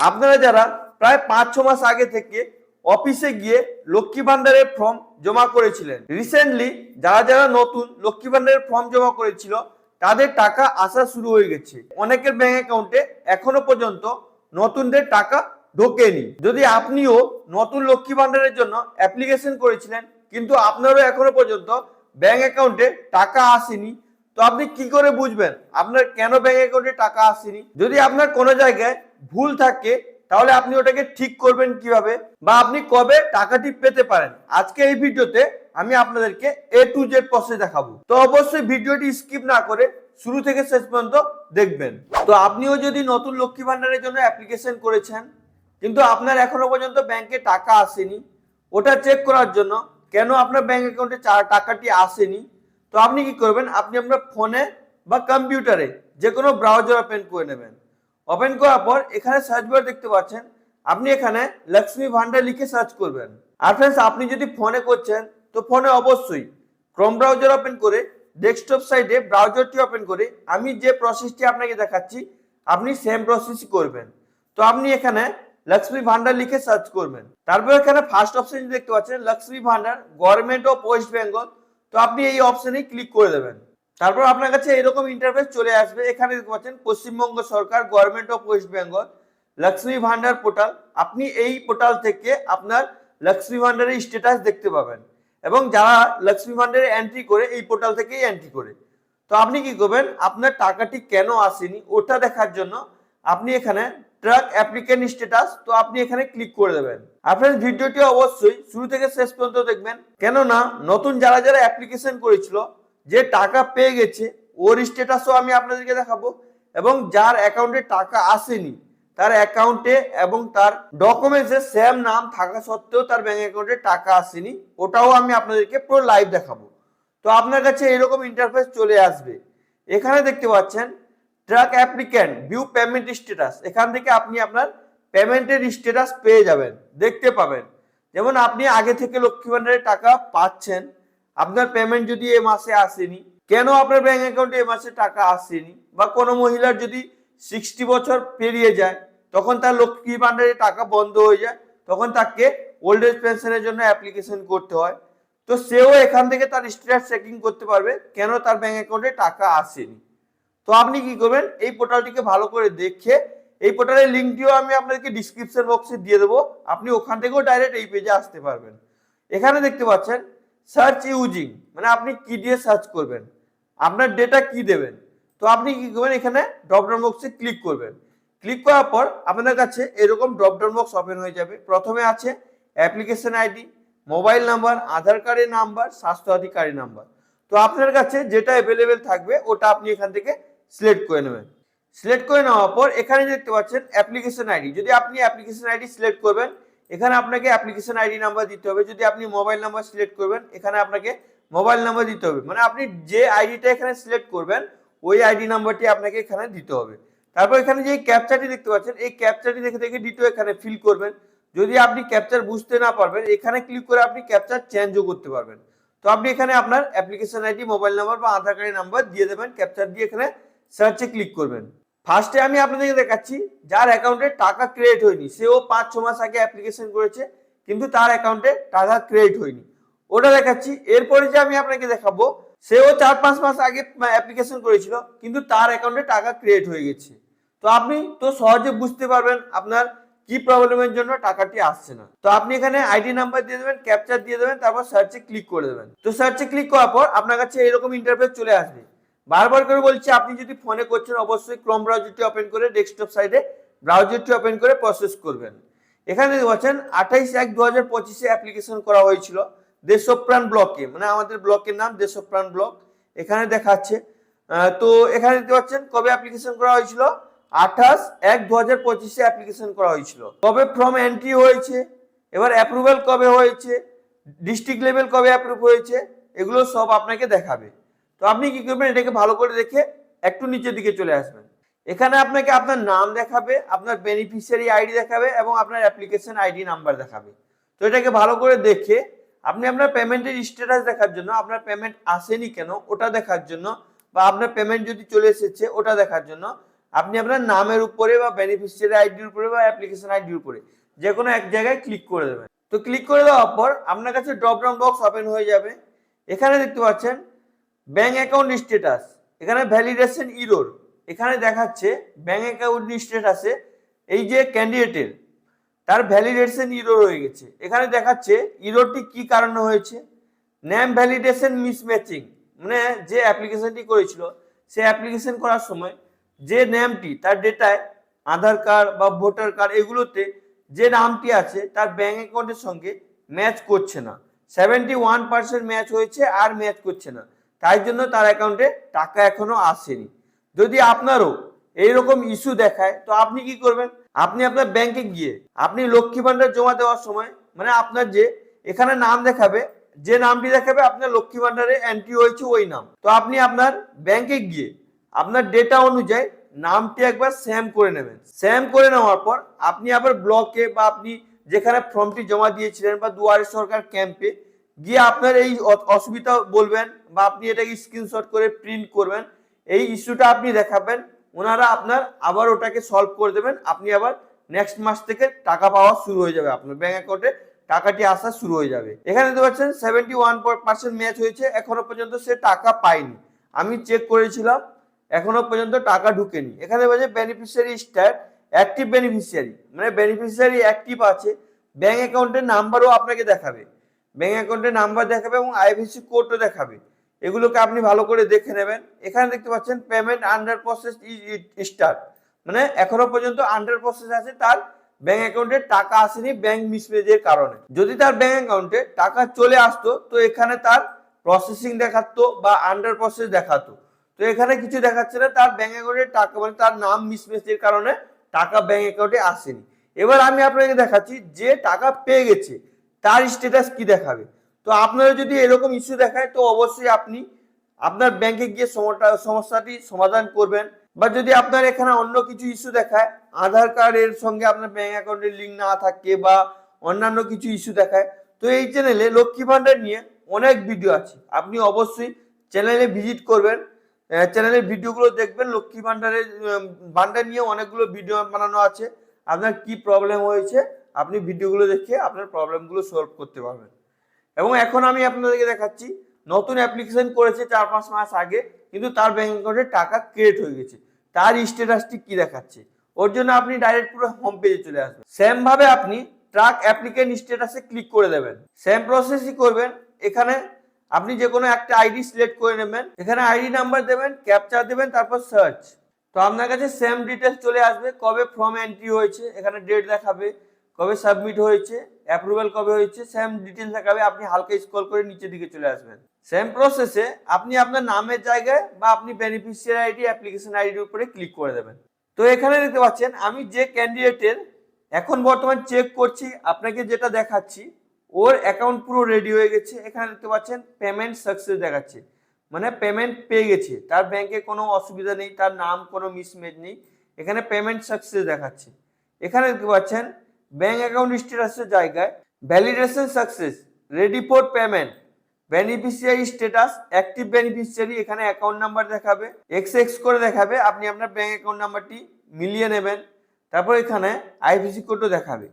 আপনারা যারা প্রায় 5-6 মাস আগে থেকে অফিসে গিয়ে লক্ষ্মী ভান্ডারের ফর্ম জমা করেছিলেন, রিসেন্টলি যারা যারা নতুন লক্ষ্মী ভান্ডারের ফর্ম জমা করেছিল তাদের টাকা আসা শুরু হয়ে গেছে। অনেকের ব্যাংক অ্যাকাউন্টে এখনো পর্যন্ত নতুনদের টাকা ঢোকেনি। যদি আপনিও নতুন লক্ষ্মী ভান্ডারের জন্য অ্যাপ্লিকেশন করেছিলেন কিন্তু আপনারও এখনো পর্যন্ত ব্যাংক অ্যাকাউন্টে টাকা আসেনি, তো আপনি কি করে বুঝবেন আপনার কেন ব্যাংক অ্যাকাউন্টে টাকা আসেনি? যদি আপনার কোনো জায়গায় ভুল থাকে তাহলে আপনি ওটাকে ঠিক করবেন কিভাবে, বা আপনি কবে টাকাটি পেতে পারেন, আজকে এই ভিডিওতে আমি আপনাদেরকে A to Z প্রসেস দেখাবো। তো অবশ্যই ভিডিওটি স্কিপ না করে শুরু থেকে শেষ পর্যন্ত দেখবেন। তো আপনিও যদি নতুন লক্ষ্মী ভান্ডারের জন্য অ্যাপ্লিকেশন করেছেন কিন্তু আপনার এখনো পর্যন্ত ব্যাংকে টাকা আসেনি, ওটা চেক করার জন্য কেন আপনার ব্যাংক অ্যাকাউন্টে টাকাটি আসেনি, তো আপনি কি করবেন, আপনি আপনার ফোনে বা কম্পিউটারে যে কোনো ব্রাউজার ওপেন করে নেবেন। ওপেন করার পর এখানে সার্চ বার দেখতে পাচ্ছেন, আপনি এখানে লক্ষ্মী ভান্ডার লিখে সার্চ করবেন। আর ফ্রেন্ডস, আপনি যদি ফোনে করছেন তো ফোনে অবশ্যই ক্রোম ব্রাউজার ওপেন করে ডেস্কটপ সাইডে ব্রাউজারটি ওপেন করে আমি যে প্রসেসটি আপনাকে দেখাচ্ছি আপনি সেম প্রসেসই করবেন। তো আপনি এখানে লক্ষ্মী ভান্ডার লিখে সার্চ করবেন। তারপর এখানে ফার্স্ট অপশন দেখতে পাচ্ছেন Lakshmi Bhandar government of West Bengal, তো আপনি এই অপশনে ক্লিক করে দেবেন। তারপর আপনার কাছে এরকম ইন্টারফেস চলে আসবে। এখানে দেখতে পাচ্ছেন পশ্চিমবঙ্গ সরকার government of West Bengal Lakshmi Bhandar portal. আপনি এই পোর্টাল থেকে আপনার লক্ষ্মী ভান্ডারের স্ট্যাটাস দেখতে পাবেন, এবং যারা লক্ষ্মী ভান্ডারে এন্ট্রি করে এই পোর্টাল থেকেই এন্ট্রি করে। তো আপনি কি করবেন, আপনার টাকাটি কেন আসেনি ওটা দেখার জন্য আপনি এখানে ট্র্যাক অ্যাপ্লিকেন্ট স্ট্যাটাস, তো আপনি এখানে ক্লিক করে দেবেন। আপনার ভিডিওটি অবশ্যই শুরু থেকে শেষ পর্যন্ত দেখবেন, কেননা নতুন যারা যারা অ্যাপ্লিকেশন করেছিল যে টাকা পেয়ে গেছে ওর স্ট্যাটাসও আমি আপনাদেরকে দেখাবো, এবং যার অ্যাকাউন্টে টাকা আসেনি তার অ্যাকাউন্টে এবং তার ডকুমেন্টসে সেম নাম থাকা সত্ত্বেও তার ব্যাংক অ্যাকাউন্টে টাকা আসেনি ওটাও আমি আপনাদেরকে পুরো লাইভ দেখাবো। তো আপনার কাছে এরকম ইন্টারফেস চলে আসবে। এখানে দেখতে পাচ্ছেন track applicant view payment status, এখান থেকে আপনি আপনার পেমেন্টের স্ট্যাটাস পেয়ে যাবেন, দেখতে পাবেন। যেমন আপনি আগে থেকে লক্ষ্মী ভান্ডারের টাকা পাচ্ছেন, আপনার পেমেন্ট যদি এ মাসে আসেনি, কেন আপনার ব্যাংক অ্যাকাউন্টে এ মাসে টাকা আসেনি, বা কোনো মহিলার যদি 60 বছর পেরিয়ে যায় তখন তার লক্ষ্মী ভান্ডারের টাকা বন্ধ হয়ে যায়, তখন তাকে ওল্ড এজ পেনশনের জন্য অ্যাপ্লিকেশন করতে হয়, তো সেও এখান থেকে তার স্ট্যাটাস চেকিং করতে পারবে কেন তার ব্যাংক অ্যাকাউন্টে টাকা আসেনি। তো আপনি কি করবেন, এই পোর্টালটিকে ভালো করে দেখে, এই পোর্টালের লিঙ্কটিও আমি আপনাদেরকে ডিসক্রিপশন বক্সে দিয়ে দেবো, আপনি ওখান থেকেও ডাইরেক্ট এই পেজে আসতে পারবেন। এখানে দেখতে পাচ্ছেন সার্চ ইউজিং, মানে আপনি কি দিয়ে সার্চ করবেন, আপনার ডেটা কি দেবেন। তো আপনি কি করবেন, এখানে ড্রপডাউন বক্সে ক্লিক করবেন। ক্লিক করার পর আপনাদের কাছে এরকম ড্রপডাউন বক্স ওপেন হয়ে যাবে। প্রথমে আছে অ্যাপ্লিকেশন আইডি, মোবাইল নাম্বার, আধার কার্ডের নাম্বার, স্বাস্থ্যসাথী কার্ডের নাম্বার। তো আপনার কাছে যেটা অ্যাভেলেবেল থাকবে ওটা আপনি এখান থেকে সিলেক্ট করে নেবেন। সিলেক্ট করে নেওয়ার পর এখানে দেখতে পাচ্ছেন অ্যাপ্লিকেশন আইডি, যদি আপনি অ্যাপ্লিকেশন আইডি সিলেক্ট করবেন এখানে আপনাকে অ্যাপ্লিকেশন আইডি নাম্বার দিতে হবে। যদি আপনি মোবাইল নাম্বার সিলেক্ট করবেন এখানে আপনাকে মোবাইল নাম্বার দিতে হবে, মানে আপনি যে আইডিটা এখানে সিলেক্ট করবেন ওই আইডি নাম্বারটি আপনাকে এখানে দিতে হবে। তারপর এখানে যে ক্যাপচাটি দেখতে পাচ্ছেন এই ক্যাপচাটি দেখে দেখে ডিটো এখানে ফিল করবেন। যদি আপনি ক্যাপচার বুঝতে না পারবেন এখানে ক্লিক করে আপনি ক্যাপচার চেঞ্জও করতে পারবেন। তো আপনি এখানে আপনার অ্যাপ্লিকেশন আইডি, মোবাইল নাম্বার বা আধার কার্ডের নাম্বার দিয়ে দেবেন, ক্যাপচার দিয়ে এখানে সার্চে ক্লিক করবেন। ফার্স্টে আমি আপনাদেরকে দেখাচ্ছি যার অ্যাকাউন্টে টাকা ক্রিয়েট হয়নি, সেও 5-6 মাস আগে অ্যাপ্লিকেশন করেছে কিন্তু তার অ্যাকাউন্টে টাকা ক্রিয়েট হয়নি, ওটা দেখাচ্ছি। এরপরে যে আমি আপনাকে দেখাবো সেও 4-5 মাস আগে অ্যাপ্লিকেশন করেছিল কিন্তু তার অ্যাকাউন্টে টাকা ক্রিয়েট হয়ে গেছে। তো আপনি তো সহজে বুঝতে পারবেন আপনার কি প্রবলেমের জন্য টাকাটি আসছে না। তো আপনি এখানে আইডি নাম্বার দিয়ে দেবেন, ক্যাপচার দিয়ে দেবেন, তারপর সার্চে ক্লিক করে দেবেন। তো সার্চে ক্লিক করার পর আপনার কাছে এরকম ইন্টারফেস চলে আসবে। বারবার করে বলছি, আপনি যদি ফোনে করছেন অবশ্যই ক্রোম ব্রাউজারটি ওপেন করে ডেস্কটপ সাইডে ব্রাউজারটি ওপেন করে প্রসেস করবেন। এখানে দেখতে পাচ্ছেন 28/1/2025 অ্যাপ্লিকেশন করা হয়েছিল দেশপ্রাণ ব্লকে, মানে আমাদের ব্লকের নাম দেশপ্রাণ ব্লক এখানে দেখাচ্ছে। তো এখানে দেখতে পাচ্ছেন কবে অ্যাপ্লিকেশন করা হয়েছিল, 28/1/2025 অ্যাপ্লিকেশন করা হয়েছিল। কবে ফর্ম এন্ট্রি হয়েছে, এবার অ্যাপ্রুভাল কবে হয়েছে, ডিস্ট্রিক্ট লেভেল কবে অ্যাপ্রুভ হয়েছে, এগুলো সব আপনাকে দেখাবে। তো আপনি কি করবেন, এটাকে ভালো করে দেখে একটু নিচের দিকে চলে আসবেন। এখানে আপনাকে আপনার নাম দেখাবে, আপনার বেনিফিশিয়ারি আইডি দেখাবে এবং আপনার অ্যাপ্লিকেশন আইডি নাম্বার দেখাবে। তো এটাকে ভালো করে দেখে আপনি আপনার পেমেন্টের স্ট্যাটাস দেখার জন্য, আপনার পেমেন্ট আসেনি কেন ওটা দেখার জন্য, বা আপনার পেমেন্ট যদি চলে এসেছে ওটা দেখার জন্য আপনি আপনার নামের উপরে বা বেনিফিশিয়ারি আইডির উপরে বা অ্যাপ্লিকেশন আইডির উপরে যে কোনো এক জায়গায় ক্লিক করে দেবেন। তো ক্লিক করে দেওয়ার পর আপনার কাছে ড্রপ ডাউন বক্স ওপেন হয়ে যাবে। এখানে দেখতে পাচ্ছেন ব্যাংক অ্যাকাউন্ট স্ট্যাটাস, এখানে ভ্যালিডেশন ইরর, এখানে দেখাচ্ছে ব্যাংক অ্যাকাউন্ট স্ট্যাটাসে এই যে ক্যান্ডিডেটের তার ভ্যালিডেশন ইরর হয়ে গেছে। এখানে দেখাচ্ছে ইররটি কি কারণে হয়েছে, নেম ভ্যালিডেশন মিসম্যাচিং, মানে যে অ্যাপ্লিকেশনটি করেছিল সে অ্যাপ্লিকেশন করার সময় যে নেমটি তার ডেটায় আধার কার্ড বা ভোটার কার্ড এগুলোতে যে নামটি আছে তার ব্যাংক অ্যাকাউন্টের সঙ্গে ম্যাচ করছে না, 71% ম্যাচ হয়েছে আর ম্যাচ করছে না, তাই জন্য তার অ্যাকাউন্টে টাকা এখনো আসেনি। যদি আপনারও এইরকম ইস্যু দেখায় তো আপনি কি করবেন, আপনি আপনার ব্যাংকে গিয়ে আপনি লক্ষ্মী ভান্ডার জমা দেওয়ার সময় মানে আপনার যে এখানে নাম দেখাবে, যে নামটি দেখাবে আপনার লক্ষ্মী ভান্ডারে এন্ট্রি হয়েছে ওই নাম, তো আপনি আপনার ব্যাংকে গিয়ে আপনার ডেটা অনুযায়ী নামটি একবার সেম করে নেবেন। সেম করে নেওয়ার পর আপনি আবার ব্লকে বা আপনি যেখানে ফর্মটি জমা দিয়েছিলেন বা দুয়ারে সরকার ক্যাম্পে গিয়ে আপনার এই অসুবিধা বলবেন বা আপনি এটাকে স্ক্রিনশট করে প্রিন্ট করবেন, এই ইস্যুটা আপনি দেখাবেন, ওনারা আপনার আবার ওটাকে সলভ করে দেবেন। আপনি আবার নেক্সট মাস থেকে টাকা পাওয়া শুরু হয়ে যাবে, আপনার ব্যাংক অ্যাকাউন্টে টাকাটি আসা শুরু হয়ে যাবে। এখানে দেখতে পাচ্ছেন 71% ম্যাচ হয়েছে, এখনো পর্যন্ত সে টাকা পায়নি। আমি চেক করেছিলাম এখনো পর্যন্ত টাকা ঢুকেনি। এখানে বলছে বেনিফিশিয়ারি স্ট্যাট অ্যাক্টিভ বেনিফিশিয়ারি, মানে বেনিফিশিয়ারি অ্যাক্টিভ আছে, ব্যাংক অ্যাকাউন্টের নাম্বারও আপনাকে দেখাবে, ব্যাংক অ্যাকাউন্টের নাম্বার দেখাবে এবং আইএফএসসি কোডও দেখাবে, এগুলোকে আপনি ভালো করে দেখে নেবেন। এখানে দেখতে পাচ্ছেন পেমেন্ট আন্ডার প্রসেস স্টার্ট, মানে এখনো পর্যন্ত আন্ডার প্রসেস আছে, তার ব্যাংক অ্যাকাউন্টে টাকা আসেনি ব্যাংক মিসম্যাচের কারণে। যদি তার ব্যাংক অ্যাকাউন্টে টাকা চলে আসতো তো এখানে তার প্রসেসিং দেখাতো বা আন্ডার প্রসেস দেখাতো, তো এখানে কিছু দেখাচ্ছে না, তার ব্যাংক অ্যাকাউন্টে টাকা মানে তার নাম মিসম্যাচের কারণে টাকা ব্যাংক অ্যাকাউন্টে আসেনি। এবার আমি আপনাকে দেখাচ্ছি যে টাকা পেয়ে গেছে তার স্ট্যাটাস কি দেখাবে। তো আপনারা যদি এরকম ইস্যু দেখায় তো অবশ্যই আপনি আপনার ব্যাংকে গিয়ে সমস্যাটি সমাধান করবেন, বা যদি আপনার এখানে অন্য কিছু ইস্যু দেখায়, আধার কার্ডের সঙ্গে আপনার ব্যাংক অ্যাকাউন্টের লিঙ্ক না থাকে বা অন্যান্য কিছু ইস্যু দেখায়, তো এই চ্যানেলে লক্ষ্মী ভান্ডার নিয়ে অনেক ভিডিও আছে, আপনি অবশ্যই চ্যানেলে ভিজিট করবেন, চ্যানেলের ভিডিওগুলো দেখবেন। লক্ষ্মী ভান্ডারের ভান্ডার নিয়ে অনেকগুলো ভিডিও বানানো আছে, আপনার কি প্রবলেম হয়েছে আপনি ভিডিওগুলো দেখে আপনার প্রবলেমগুলো সলভ করতে পারবেন। এবং এখন আমি আপনাদেরকে দেখাচ্ছি নতুন অ্যাপ্লিকেশন করেছে 4-5 মাস আগে, কিন্তু তার ব্যাংক অ্যাকাউন্টে টাকা ক্রিয়েট হয়ে গেছে, তার স্ট্যাটাসটি কি দেখাচ্ছে, ওর জন্য আপনি ডাইরেক্ট পুরো হোম পেজে চলে আসবেন। সেম ভাবে আপনি ট্র্যাক অ্যাপ্লিকেন্ট স্ট্যাটাসে ক্লিক করে দেবেন, সেম প্রসেসই করবেন। এখানে আপনি যে কোনো একটা আইডি সিলেক্ট করে নেবেন, এখানে আইডি নাম্বার দেবেন, ক্যাপচা দেবেন, তারপর সার্চ, তো আপনার কাছে সেম ডিটেলস চলে আসবে, কবে ফর্ম এন্ট্রি হয়েছে এখানে ডেট দেখাবে, কবে সাবমিট হয়েছে, অ্যাপ্রুভাল কবে হয়েছে, সেম ডিটেলস দেখাবে। আপনি হালকা স্ক্রল করে নিচের দিকে চলে আসবেন। সেম প্রসেসে আপনি আপনার নামের জায়গায় বা আপনি বেনিফিশিয়ারি আইডি অ্যাপ্লিকেশন আইডির উপরে ক্লিক করে দেবেন। তো এখানে দেখতে পাচ্ছেন আমি যে ক্যান্ডিডেটের এখন বর্তমান চেক করছি, আপনাকে যেটা দেখাচ্ছি ওর অ্যাকাউন্ট পুরো রেডি হয়ে গেছে। এখানে দেখতে পাচ্ছেন পেমেন্ট সাকসেস দেখাচ্ছে, মানে পেমেন্ট পেয়ে গেছে, তার ব্যাংকে কোনো অসুবিধা নেই, তার নাম কোনো মিসম্যাচ নেই, এখানে পেমেন্ট সাকসেস দেখাচ্ছে। এখানে দেখতে পাচ্ছেন ব্যাংক অ্যাকাউন্ট স্ট্যাটাসের জায়গায় validation success, ready for payment, beneficiary status active beneficiary, এখানে অ্যাকাউন্ট নাম্বার দেখাবে, এক্স করে দেখাবে, আপনি আপনার ব্যাংক অ্যাকাউন্ট নাম্বারটি মিলিয়ে নেবেন। তারপর এখানে আইএফএসসি কোডও দেখাবে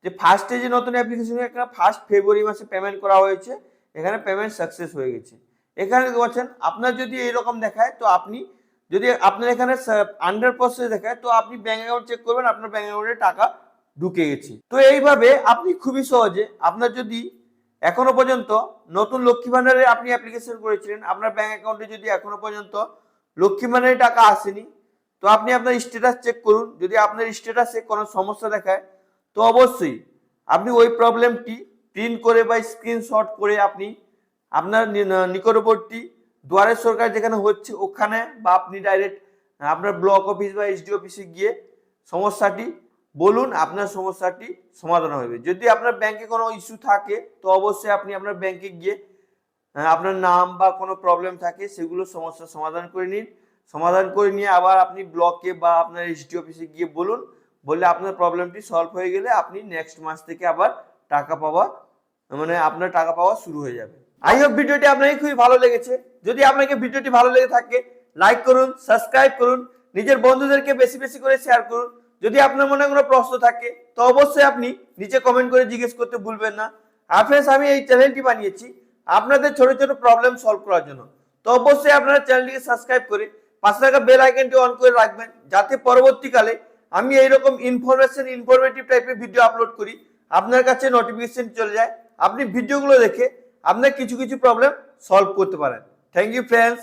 যে ফার্স্টে যে নতুন অ্যাপ্লিকেশন এখানে 1 ফেব্রুয়ারি মাসে পেমেন্ট করা হয়েছে, এখানে পেমেন্ট সাকসেস হয়ে গেছে। এখানে দেখতে পাচ্ছেন আপনার যদি এইরকম দেখায় তো আপনি যদি আপনার এখানে আন্ডার প্রসেস দেখায় তো আপনি ব্যাংক অ্যাকাউন্ট চেক করবেন, আপনার ব্যাংক অ্যাকাউন্টে টাকা ঢুকে গেছে। তো এইভাবে আপনি খুবই সহজে আপনার যদি এখনো পর্যন্ত নতুন লক্ষ্মী ভান্ডারে আপনি অ্যাপ্লিকেশন করেছিলেন, আপনার ব্যাংক অ্যাকাউন্টে যদি এখনো পর্যন্ত লক্ষ্মী ভান্ডারে টাকা আসেনি তো আপনি আপনার স্ট্যাটাস চেক করুন। যদি আপনার স্ট্যাটাসে কোনো সমস্যা দেখায় তো অবশ্যই আপনি ওই প্রবলেমটি প্রিন্ট করে বা স্ক্রিনশট করে আপনি আপনার নিকটবর্তী দুয়ারে সরকার যেখানে হচ্ছে ওখানে বা আপনি ডাইরেক্ট আপনার ব্লক অফিস বা এসডি অফিসে গিয়ে সমস্যাটি বলুন, আপনার সমস্যাটি সমাধান হবে। যদি আপনার ব্যাংকে কোনো ইস্যু থাকে তো অবশ্যই আপনি আপনার ব্যাংকে গিয়ে আপনার নাম বা কোনো প্রবলেম থাকে সেগুলো সমস্যার সমাধান করে নিন, সমাধান করে নিয়ে আবার আপনি ব্লকে বা আপনার এসডি অফিসে গিয়ে বলুন, বললে আপনার প্রবলেমটি সলভ হয়ে গেলে আপনি নেক্সট মাস থেকে আবার টাকা পাওয়া মানে আপনার টাকা পাওয়া শুরু হয়ে যাবে। আই হোপ ভিডিওটি আপনাকে খুবই ভালো লেগেছে। যদি আপনাকে ভিডিওটি ভালো লেগে থাকে লাইক করুন, সাবস্ক্রাইব করুন, নিজের বন্ধুদেরকে বেশি বেশি করে শেয়ার করুন। যদি আপনার মনে কোনো প্রশ্ন থাকে তো অবশ্যই আপনি নিচে কমেন্ট করে জিজ্ঞেস করতে ভুলবেন না। আর ফ্রেন্ডস, আমি এই চ্যানেলটি বানিয়েছি আপনাদের ছোট ছোট প্রবলেম সলভ করার জন্য। তো অবশ্যই আপনারা চ্যানেলটিকে সাবস্ক্রাইব করে পাশে থাকা বেল আইকনটি অন করে রাখবেন, যাতে পরবর্তীকালে আমি এইরকম ইনফরমেটিভ টাইপের ভিডিও আপলোড করি আপনার কাছে নোটিফিকেশন চলে যায়, আপনি ভিডিওগুলো দেখে আপনার কিছু কিছু প্রবলেম সলভ করতে পারেন। Thank you friends.